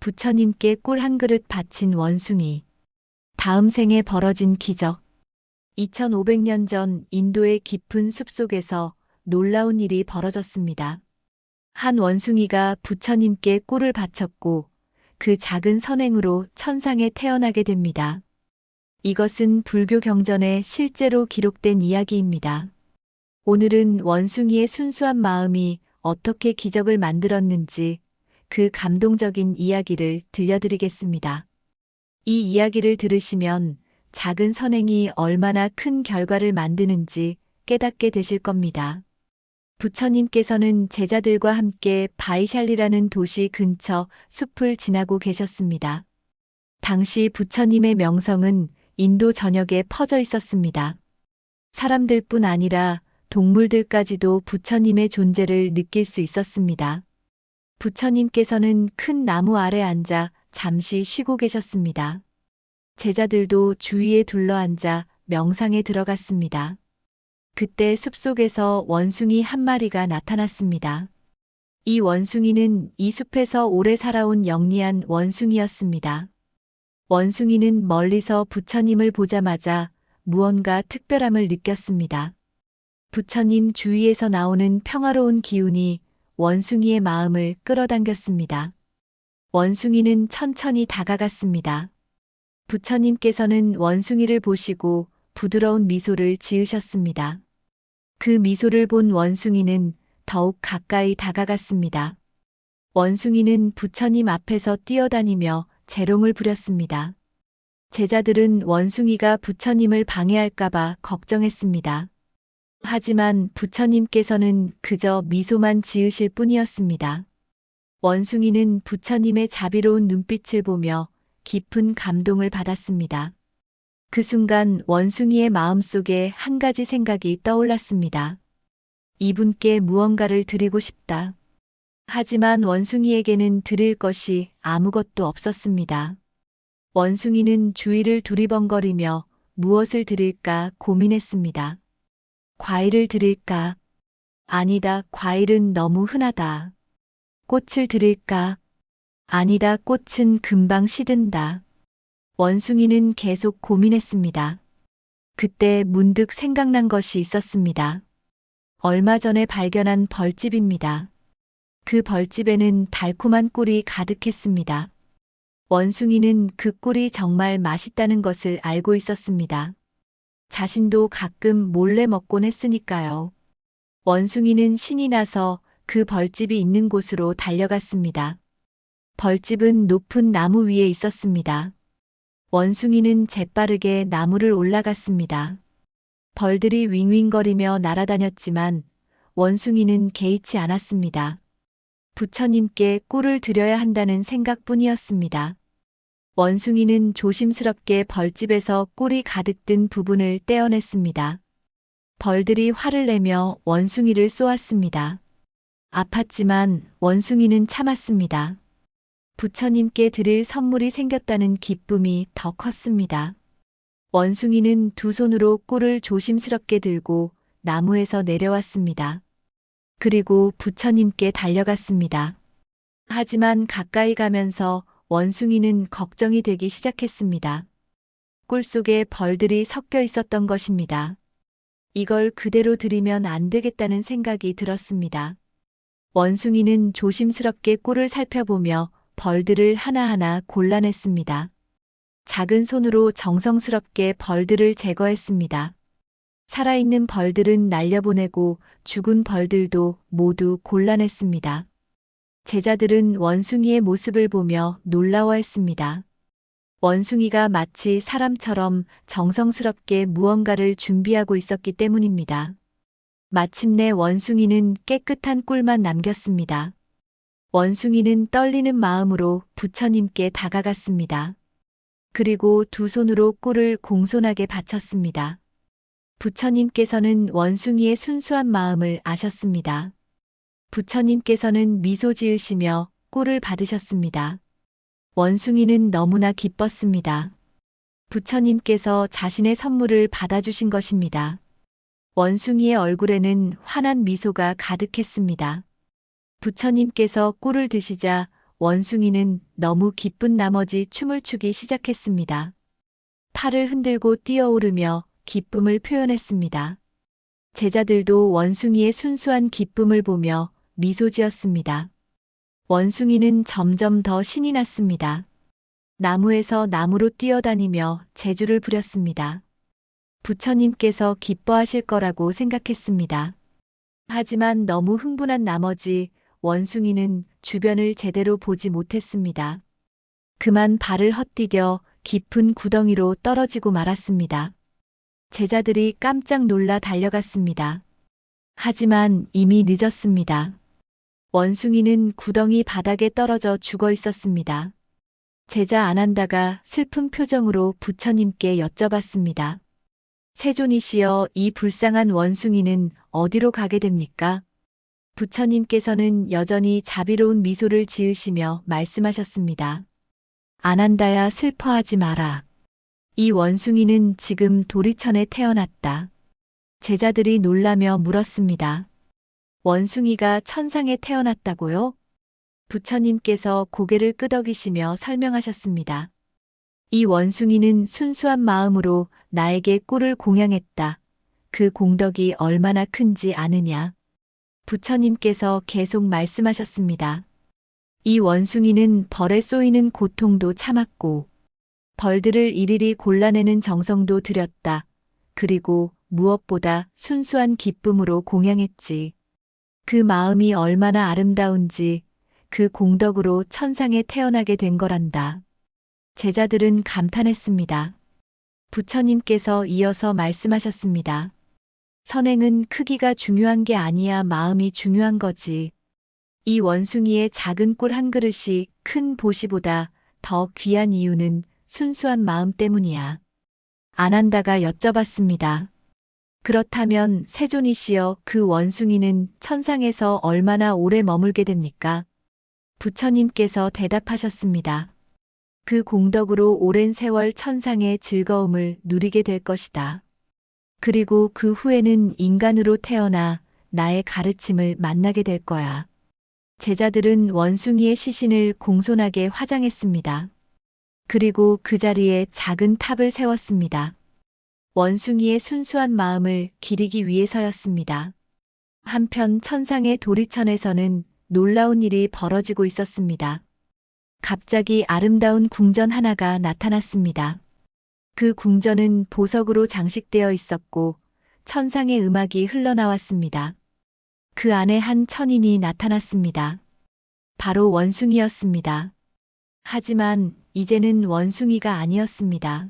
부처님께 꿀 한 그릇 바친 원숭이. 다음 생에 벌어진 기적. 2500년 전 인도의 깊은 숲속에서 놀라운 일이 벌어졌습니다. 한 원숭이가 부처님께 꿀을 바쳤고 그 작은 선행으로 천상에 태어나게 됩니다. 이것은 불교 경전에 실제로 기록된 이야기입니다. 오늘은 원숭이의 순수한 마음이 어떻게 기적을 만들었는지 그 감동적인 이야기를 들려드리겠습니다. 이 이야기를 들으시면 작은 선행이 얼마나 큰 결과를 만드는지 깨닫게 되실 겁니다. 부처님께서는 제자들과 함께 바이샬리라는 도시 근처 숲을 지나고 계셨습니다. 당시 부처님의 명성은 인도 전역에 퍼져 있었습니다. 사람들뿐 아니라 동물들까지도 부처님의 존재를 느낄 수 있었습니다. 부처님께서는 큰 나무 아래 앉아 잠시 쉬고 계셨습니다. 제자들도 주위에 둘러앉아 명상에 들어갔습니다. 그때 숲속에서 원숭이 한 마리가 나타났습니다. 이 원숭이는 이 숲에서 오래 살아온 영리한 원숭이였습니다. 원숭이는 멀리서 부처님을 보자마자 무언가 특별함을 느꼈습니다. 부처님 주위에서 나오는 평화로운 기운이 원숭이의 마음을 끌어당겼습니다. 원숭이는 천천히 다가갔습니다. 부처님께서는 원숭이를 보시고 부드러운 미소를 지으셨습니다. 그 미소를 본 원숭이는 더욱 가까이 다가갔습니다. 원숭이는 부처님 앞에서 뛰어다니며 재롱을 부렸습니다. 제자들은 원숭이가 부처님을 방해할까봐 걱정했습니다. 하지만 부처님께서는 그저 미소만 지으실 뿐이었습니다. 원숭이는 부처님의 자비로운 눈빛을 보며 깊은 감동을 받았습니다. 그 순간 원숭이의 마음속에 한 가지 생각이 떠올랐습니다. 이분께 무언가를 드리고 싶다. 하지만 원숭이에게는 드릴 것이 아무것도 없었습니다. 원숭이는 주위를 두리번거리며 무엇을 드릴까 고민했습니다. 과일을 드릴까? 아니다, 과일은 너무 흔하다. 꽃을 드릴까? 아니다, 꽃은 금방 시든다. 원숭이는 계속 고민했습니다. 그때 문득 생각난 것이 있었습니다. 얼마 전에 발견한 벌집입니다. 그 벌집에는 달콤한 꿀이 가득했습니다. 원숭이는 그 꿀이 정말 맛있다는 것을 알고 있었습니다. 자신도 가끔 몰래 먹곤 했으니까요. 원숭이는 신이 나서 그 벌집이 있는 곳으로 달려갔습니다. 벌집은 높은 나무 위에 있었습니다. 원숭이는 재빠르게 나무를 올라갔습니다. 벌들이 윙윙거리며 날아다녔지만 원숭이는 개의치 않았습니다. 부처님께 꿀을 드려야 한다는 생각뿐이었습니다. 원숭이는 조심스럽게 벌집에서 꿀이 가득 든 부분을 떼어냈습니다. 벌들이 화를 내며 원숭이를 쏘았습니다. 아팠지만 원숭이는 참았습니다. 부처님께 드릴 선물이 생겼다는 기쁨이 더 컸습니다. 원숭이는 두 손으로 꿀을 조심스럽게 들고 나무에서 내려왔습니다. 그리고 부처님께 달려갔습니다. 하지만 가까이 가면서 원숭이는 걱정이 되기 시작했습니다. 꿀 속에 벌들이 섞여 있었던 것입니다. 이걸 그대로 드리면 안 되겠다는 생각이 들었습니다. 원숭이는 조심스럽게 꿀을 살펴보며 벌들을 하나하나 골라냈습니다. 작은 손으로 정성스럽게 벌들을 제거했습니다. 살아있는 벌들은 날려보내고 죽은 벌들도 모두 골라냈습니다. 제자들은 원숭이의 모습을 보며 놀라워했습니다. 원숭이가 마치 사람처럼 정성스럽게 무언가를 준비하고 있었기 때문입니다. 마침내 원숭이는 깨끗한 꿀만 남겼습니다. 원숭이는 떨리는 마음으로 부처님께 다가갔습니다. 그리고 두 손으로 꿀을 공손하게 바쳤습니다. 부처님께서는 원숭이의 순수한 마음을 아셨습니다. 부처님께서는 미소 지으시며 꿀을 받으셨습니다. 원숭이는 너무나 기뻤습니다. 부처님께서 자신의 선물을 받아주신 것입니다. 원숭이의 얼굴에는 환한 미소가 가득했습니다. 부처님께서 꿀을 드시자 원숭이는 너무 기쁜 나머지 춤을 추기 시작했습니다. 팔을 흔들고 뛰어오르며 기쁨을 표현했습니다. 제자들도 원숭이의 순수한 기쁨을 보며 미소 지었습니다. 원숭이는 점점 더 신이 났습니다. 나무에서 나무로 뛰어다니며 재주를 부렸습니다. 부처님께서 기뻐하실 거라고 생각했습니다. 하지만 너무 흥분한 나머지 원숭이는 주변을 제대로 보지 못했습니다. 그만 발을 헛디뎌 깊은 구덩이로 떨어지고 말았습니다. 제자들이 깜짝 놀라 달려갔습니다. 하지만 이미 늦었습니다. 원숭이는 구덩이 바닥에 떨어져 죽어 있었습니다. 제자 아난다가 슬픈 표정으로 부처님께 여쭤봤습니다. 세존이시여, 이 불쌍한 원숭이는 어디로 가게 됩니까? 부처님께서는 여전히 자비로운 미소를 지으시며 말씀하셨습니다. 아난다야, 슬퍼하지 마라. 이 원숭이는 지금 도리천에 태어났다. 제자들이 놀라며 물었습니다. 원숭이가 천상에 태어났다고요? 부처님께서 고개를 끄덕이시며 설명하셨습니다. 이 원숭이는 순수한 마음으로 나에게 꿀을 공양했다. 그 공덕이 얼마나 큰지 아느냐? 부처님께서 계속 말씀하셨습니다. 이 원숭이는 벌에 쏘이는 고통도 참았고, 벌들을 일일이 골라내는 정성도 들였다. 그리고 무엇보다 순수한 기쁨으로 공양했지. 그 마음이 얼마나 아름다운지 그 공덕으로 천상에 태어나게 된 거란다. 제자들은 감탄했습니다. 부처님께서 이어서 말씀하셨습니다. 선행은 크기가 중요한 게 아니야, 마음이 중요한 거지. 이 원숭이의 작은 꿀 한 그릇이 큰 보시보다 더 귀한 이유는 순수한 마음 때문이야. 아난다가 여쭤봤습니다. 그렇다면 세존이시여, 그 원숭이는 천상에서 얼마나 오래 머물게 됩니까? 부처님께서 대답하셨습니다. 그 공덕으로 오랜 세월 천상의 즐거움을 누리게 될 것이다. 그리고 그 후에는 인간으로 태어나 나의 가르침을 만나게 될 거야. 제자들은 원숭이의 시신을 공손하게 화장했습니다. 그리고 그 자리에 작은 탑을 세웠습니다. 원숭이의 순수한 마음을 기리기 위해서였습니다. 한편 천상의 도리천에서는 놀라운 일이 벌어지고 있었습니다. 갑자기 아름다운 궁전 하나가 나타났습니다. 그 궁전은 보석으로 장식되어 있었고 천상의 음악이 흘러나왔습니다. 그 안에 한 천인이 나타났습니다. 바로 원숭이였습니다. 하지만 이제는 원숭이가 아니었습니다.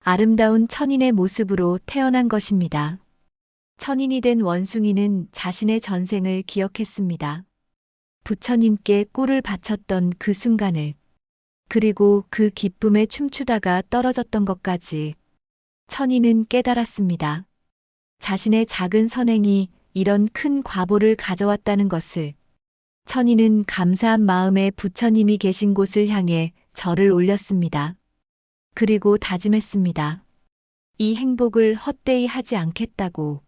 아름다운 천인의 모습으로 태어난 것입니다. 천인이 된 원숭이는 자신의 전생을 기억했습니다. 부처님께 꿀을 바쳤던 그 순간을, 그리고 그 기쁨에 춤추다가 떨어졌던 것까지 천인은 깨달았습니다. 자신의 작은 선행이 이런 큰 과보를 가져왔다는 것을. 천인은 감사한 마음에 부처님이 계신 곳을 향해 절을 올렸습니다. 그리고 다짐했습니다. 이 행복을 헛되이 하지 않겠다고.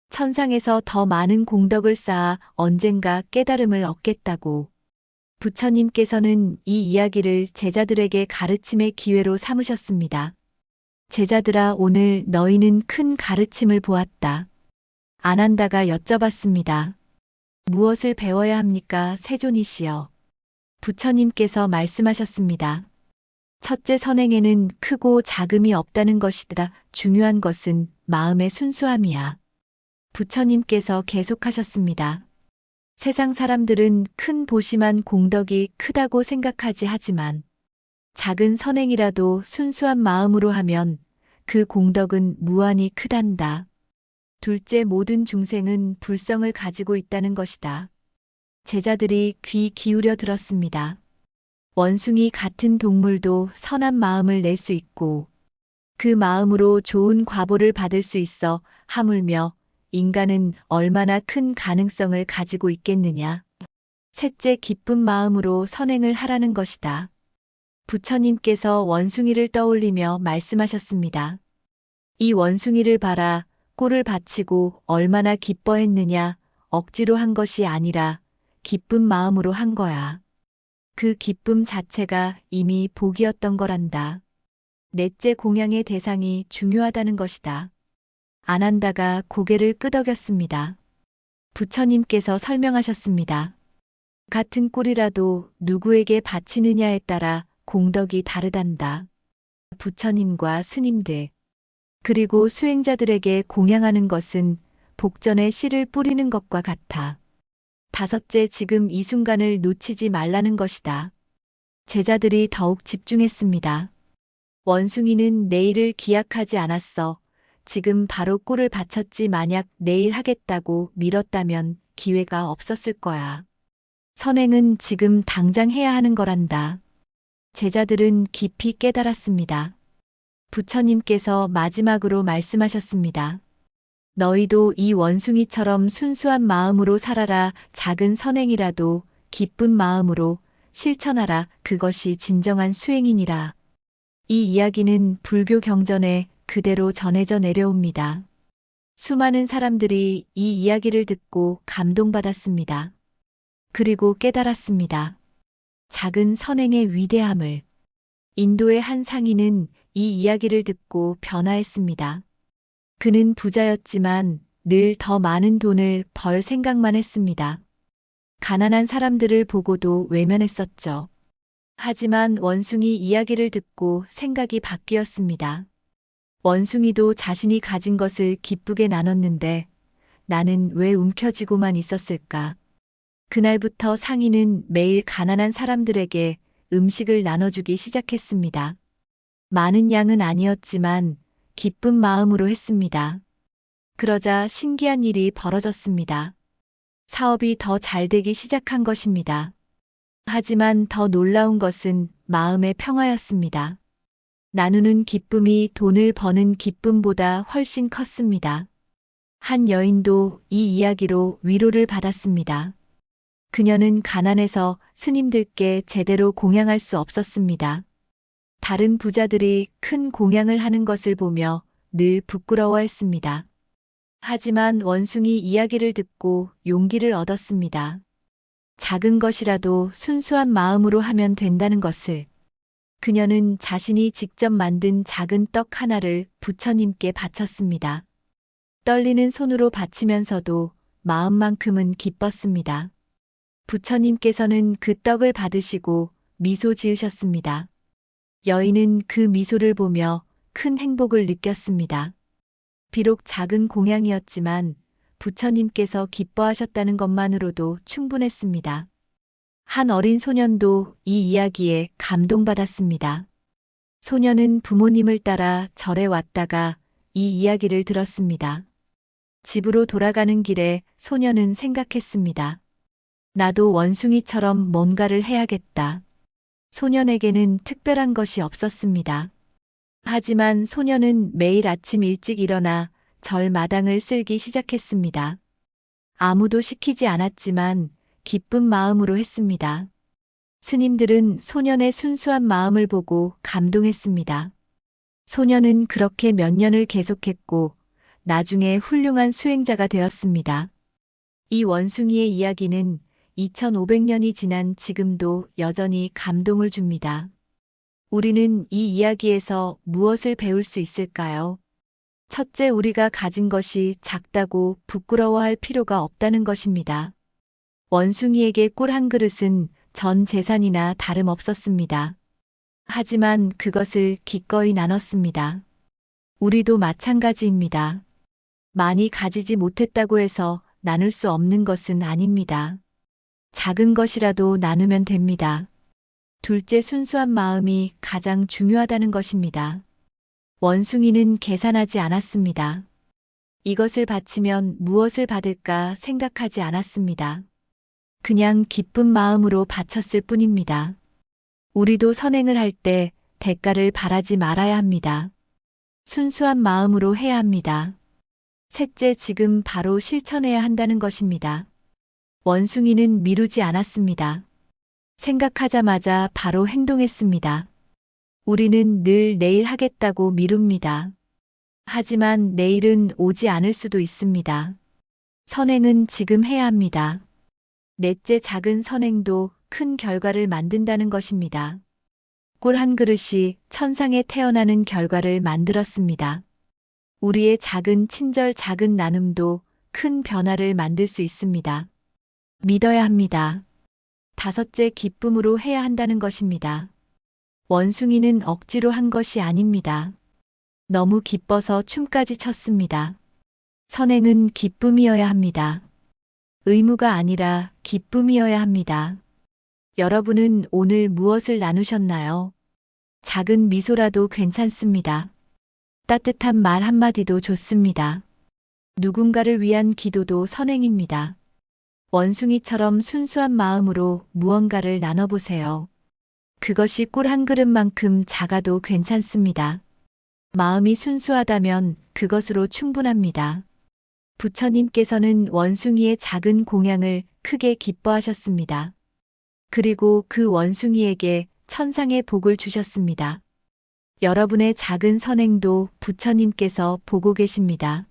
천상에서 더 많은 공덕을 쌓아 언젠가 깨달음을 얻겠다고. 부처님께서는 이 이야기를 제자들에게 가르침의 기회로 삼으셨습니다. 제자들아, 오늘 너희는 큰 가르침을 보았다. 아난다가 여쭤봤습니다. 무엇을 배워야 합니까, 세존이시여? 부처님께서 말씀하셨습니다. 첫째, 선행에는 크고 작음이 없다는 것이다. 중요한 것은 마음의 순수함이야. 부처님께서 계속하셨습니다. 세상 사람들은 큰 보시만 공덕이 크다고 생각하지 하지만 작은 선행이라도 순수한 마음으로 하면 그 공덕은 무한히 크단다. 둘째, 모든 중생은 불성을 가지고 있다는 것이다. 제자들이 귀 기울여 들었습니다. 원숭이 같은 동물도 선한 마음을 낼 수 있고 그 마음으로 좋은 과보를 받을 수 있어 하물며 인간은 얼마나 큰 가능성을 가지고 있겠느냐. 셋째, 기쁜 마음으로 선행을 하라는 것이다. 부처님께서 원숭이를 떠올리며 말씀하셨습니다. 이 원숭이를 봐라. 꿀을 바치고 얼마나 기뻐했느냐. 억지로 한 것이 아니라 기쁜 마음으로 한 거야. 그 기쁨 자체가 이미 복이었던 거란다. 넷째 공양의 대상이 중요하다는 것이다. 아난다가 고개를 끄덕였습니다. 부처님께서 설명하셨습니다. 같은 꼴이라도 누구에게 바치느냐에 따라 공덕이 다르단다. 부처님과 스님들, 그리고 수행자들에게 공양하는 것은 복전에 씨를 뿌리는 것과 같아. 다섯째, 지금 이 순간을 놓치지 말라는 것이다. 제자들이 더욱 집중했습니다. 원숭이는 내일을 기약하지 않았어. 지금 바로 꿀을 바쳤지 만약 내일 하겠다고 미뤘다면 기회가 없었을 거야. 선행은 지금 당장 해야 하는 거란다. 제자들은 깊이 깨달았습니다. 부처님께서 마지막으로 말씀하셨습니다. 너희도 이 원숭이처럼 순수한 마음으로 살아라. 작은 선행이라도 기쁜 마음으로 실천하라. 그것이 진정한 수행이니라. 이 이야기는 불교 경전에 그대로 전해져 내려옵니다. 수많은 사람들이 이 이야기를 듣고 감동받았습니다. 그리고 깨달았습니다. 작은 선행의 위대함을. 인도의 한 상인은 이 이야기를 듣고 변화했습니다. 그는 부자였지만 늘 더 많은 돈을 벌 생각만 했습니다. 가난한 사람들을 보고도 외면했었죠. 하지만 원숭이 이야기를 듣고 생각이 바뀌었습니다. 원숭이도 자신이 가진 것을 기쁘게 나눴는데 나는 왜 움켜쥐고만 있었을까? 그날부터 상인은 매일 가난한 사람들에게 음식을 나눠주기 시작했습니다. 많은 양은 아니었지만 기쁜 마음으로 했습니다. 그러자 신기한 일이 벌어졌습니다. 사업이 더 잘 되기 시작한 것입니다. 하지만 더 놀라운 것은 마음의 평화였습니다. 나누는 기쁨이 돈을 버는 기쁨보다 훨씬 컸습니다. 한 여인도 이 이야기로 위로를 받았습니다. 그녀는 가난해서 스님들께 제대로 공양할 수 없었습니다. 다른 부자들이 큰 공양을 하는 것을 보며 늘 부끄러워했습니다. 하지만 원숭이 이야기를 듣고 용기를 얻었습니다. 작은 것이라도 순수한 마음으로 하면 된다는 것을. 그녀는 자신이 직접 만든 작은 떡 하나를 부처님께 바쳤습니다. 떨리는 손으로 바치면서도 마음만큼은 기뻤습니다. 부처님께서는 그 떡을 받으시고 미소 지으셨습니다. 여인은 그 미소를 보며 큰 행복을 느꼈습니다. 비록 작은 공양이었지만 부처님께서 기뻐하셨다는 것만으로도 충분했습니다. 한 어린 소년도 이 이야기에 감동받았습니다. 소년은 부모님을 따라 절에 왔다가 이 이야기를 들었습니다. 집으로 돌아가는 길에 소년은 생각했습니다. 나도 원숭이처럼 뭔가를 해야겠다. 소년에게는 특별한 것이 없었습니다. 하지만 소년은 매일 아침 일찍 일어나 절 마당을 쓸기 시작했습니다. 아무도 시키지 않았지만 기쁜 마음으로 했습니다. 스님들은 소년의 순수한 마음을 보고 감동했습니다. 소년은 그렇게 몇 년을 계속했고 나중에 훌륭한 수행자가 되었습니다. 이 원숭이의 이야기는 2500년이 지난 지금도 여전히 감동을 줍니다. 우리는 이 이야기에서 무엇을 배울 수 있을까요? 첫째, 우리가 가진 것이 작다고 부끄러워할 필요가 없다는 것입니다. 원숭이에게 꿀 한 그릇은 전 재산이나 다름없었습니다. 하지만 그것을 기꺼이 나눴습니다. 우리도 마찬가지입니다. 많이 가지지 못했다고 해서 나눌 수 없는 것은 아닙니다. 작은 것이라도 나누면 됩니다. 둘째, 순수한 마음이 가장 중요하다는 것입니다. 원숭이는 계산하지 않았습니다. 이것을 바치면 무엇을 받을까 생각하지 않았습니다. 그냥 기쁜 마음으로 바쳤을 뿐입니다. 우리도 선행을 할 때 대가를 바라지 말아야 합니다. 순수한 마음으로 해야 합니다. 셋째, 지금 바로 실천해야 한다는 것입니다. 원숭이는 미루지 않았습니다. 생각하자마자 바로 행동했습니다. 우리는 늘 내일 하겠다고 미룹니다. 하지만 내일은 오지 않을 수도 있습니다. 선행은 지금 해야 합니다. 넷째, 작은 선행도 큰 결과를 만든다는 것입니다. 꿀 한 그릇이 천상에 태어나는 결과를 만들었습니다. 우리의 작은 친절, 작은 나눔도 큰 변화를 만들 수 있습니다. 믿어야 합니다. 다섯째, 기쁨으로 해야 한다는 것입니다. 원숭이는 억지로 한 것이 아닙니다. 너무 기뻐서 춤까지 췄습니다. 선행은 기쁨이어야 합니다. 의무가 아니라 기쁨이어야 합니다. 여러분은 오늘 무엇을 나누셨나요? 작은 미소라도 괜찮습니다. 따뜻한 말 한마디도 좋습니다. 누군가를 위한 기도도 선행입니다. 원숭이처럼 순수한 마음으로 무언가를 나눠보세요. 그것이 꿀 한 그릇만큼 작아도 괜찮습니다. 마음이 순수하다면 그것으로 충분합니다. 부처님께서는 원숭이의 작은 공양을 크게 기뻐하셨습니다. 그리고 그 원숭이에게 천상의 복을 주셨습니다. 여러분의 작은 선행도 부처님께서 보고 계십니다.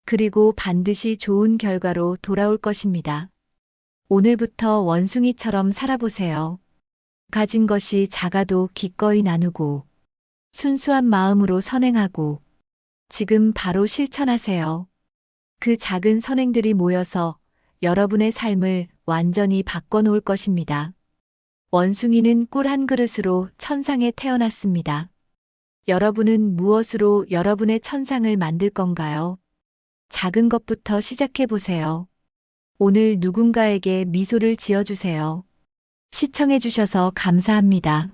그리고 반드시 좋은 결과로 돌아올 것입니다. 오늘부터 원숭이처럼 살아보세요. 가진 것이 작아도 기꺼이 나누고, 순수한 마음으로 선행하고, 지금 바로 실천하세요. 그 작은 선행들이 모여서 여러분의 삶을 완전히 바꿔놓을 것입니다. 원숭이는 꿀 한 그릇으로 천상에 태어났습니다. 여러분은 무엇으로 여러분의 천상을 만들 건가요? 작은 것부터 시작해 보세요. 오늘 누군가에게 미소를 지어주세요. 시청해 주셔서 감사합니다.